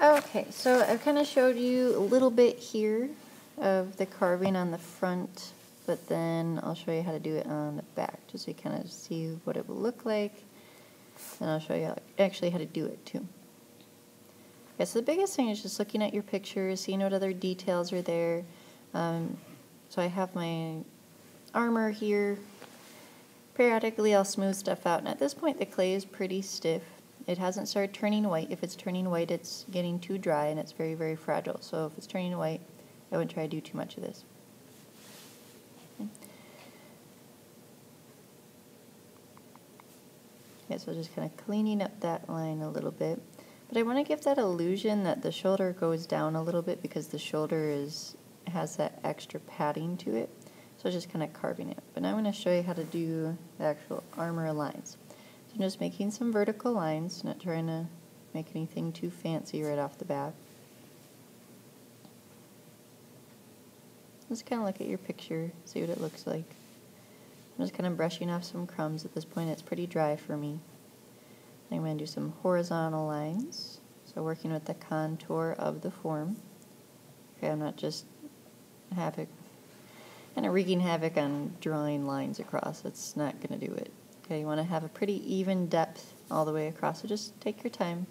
Okay, so I've kind of showed you a little bit here of the carving on the front, but then I'll show you how to do it on the back, just so you kind of see what it will look like. And I'll show you actually how to do it too. Okay, so the biggest thing is just looking at your pictures, seeing what other details are there. So I have my armor here. Periodically I'll smooth stuff out, and at this point the clay is pretty stiff. It hasn't started turning white. If it's turning white, it's getting too dry and it's very, very fragile. So if it's turning white, I wouldn't try to do too much of this. Okay, so just kind of cleaning up that line a little bit. But I want to give that illusion that the shoulder goes down a little bit because the shoulder has that extra padding to it. So just kind of carving it. But now I'm going to show you how to do the actual armor lines. So I'm just making some vertical lines, not trying to make anything too fancy right off the bat. Just kind of look at your picture, see what it looks like. I'm just kind of brushing off some crumbs. At this point it's pretty dry for me. I'm going to do some horizontal lines, so working with the contour of the form. Okay, I'm not just kind of wreaking havoc on drawing lines across. That's not going to do it. Okay, you want to have a pretty even depth all the way across, so just take your time.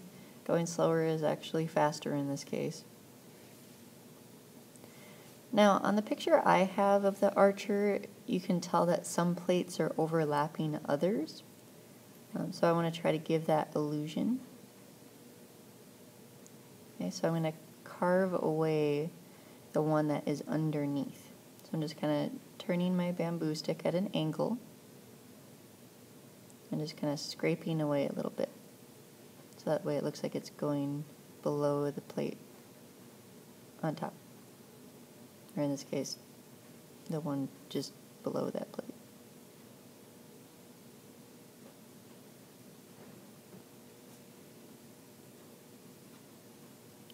Going slower is actually faster in this case. Now, on the picture I have of the archer, you can tell that some plates are overlapping others. So I want to try to give that illusion. Okay, so I'm going to carve away the one that is underneath. So I'm just kind of turning my bamboo stick at an angle and just kind of scraping away a little bit. So that way it looks like it's going below the plate on top. Or in this case, the one just below that plate.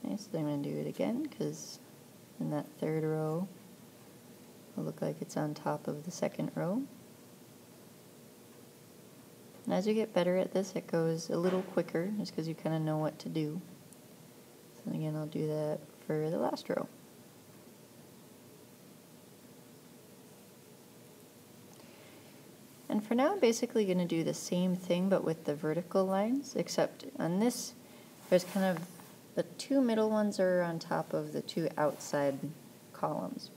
Okay, so I'm going to do it again because in that third row it'll look like it's on top of the second row. And as you get better at this, it goes a little quicker just because you kind of know what to do. So again, I'll do that for the last row. And for now, I'm basically going to do the same thing but with the vertical lines, except on this, there's kind of the two middle ones are on top of the two outside columns.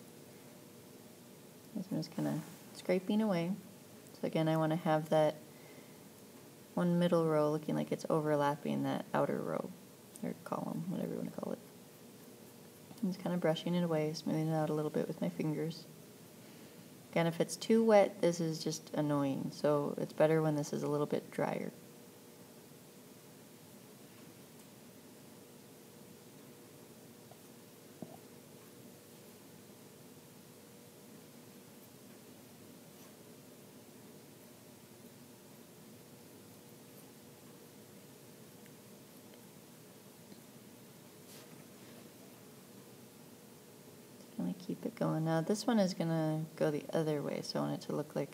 So I'm just kind of scraping away. So again, I want to have that one middle row looking like it's overlapping that outer row, or column, whatever you want to call it. I'm just kind of brushing it away, smoothing it out a little bit with my fingers. Again, if it's too wet, this is just annoying, so it's better when this is a little bit drier. Going to keep it going. Now this one is going to go the other way, so I want it to look like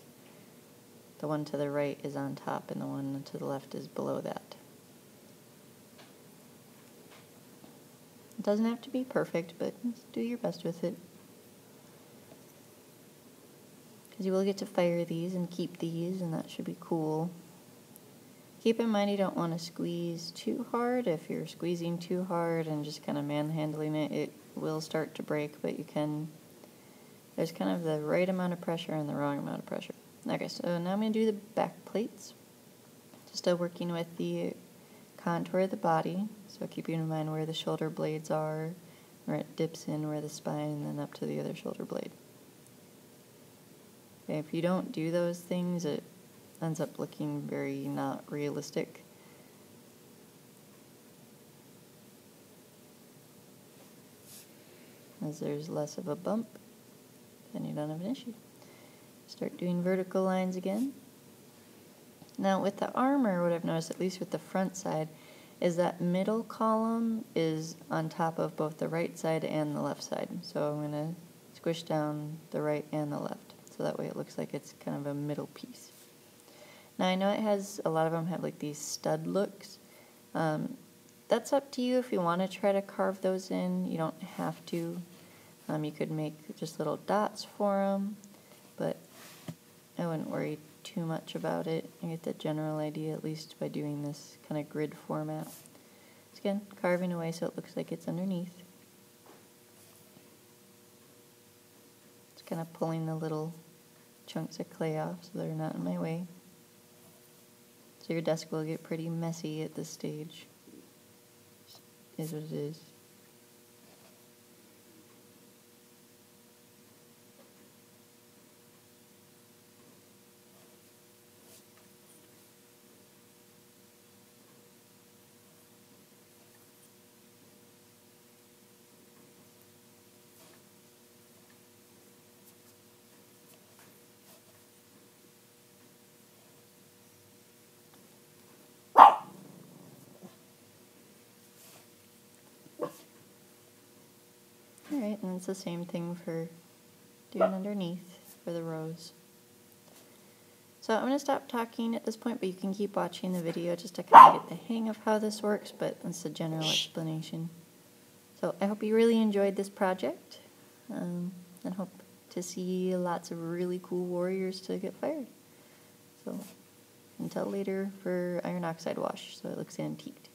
the one to the right is on top and the one to the left is below that. It doesn't have to be perfect, but just do your best with it. Because you will get to fire these and keep these, and that should be cool. Keep in mind you don't want to squeeze too hard. If you're squeezing too hard and just kind of manhandling it, it will start to break, but you can, there's kind of the right amount of pressure and the wrong amount of pressure. Okay, so now I'm going to do the back plates. Still working with the contour of the body, so keeping in mind where the shoulder blades are, where it dips in, where the spine, and then up to the other shoulder blade. Okay, if you don't do those things, it ends up looking very not realistic. As there's less of a bump, then you don't have an issue. Start doing vertical lines again. Now with the armor, what I've noticed, at least with the front side, is that middle column is on top of both the right side and the left side. So I'm going to squish down the right and the left, so that way it looks like it's kind of a middle piece. Now I know it has, a lot of them have like these stud looks. that's up to you if you want to try to carve those in. You don't have to. You could make just little dots for them, but I wouldn't worry too much about it. You get the general idea at least by doing this kind of grid format. So again, carving away so it looks like it's underneath. Just kind of pulling the little chunks of clay off so they're not in my way. So your desk will get pretty messy at this stage. Is what it is. Alright, and it's the same thing for doing underneath for the rows. So I'm going to stop talking at this point, but you can keep watching the video just to kind of get the hang of how this works, but that's the general explanation. So I hope you really enjoyed this project, and hope to see lots of really cool warriors to get fired. So until later for iron oxide wash, so it looks antiqued.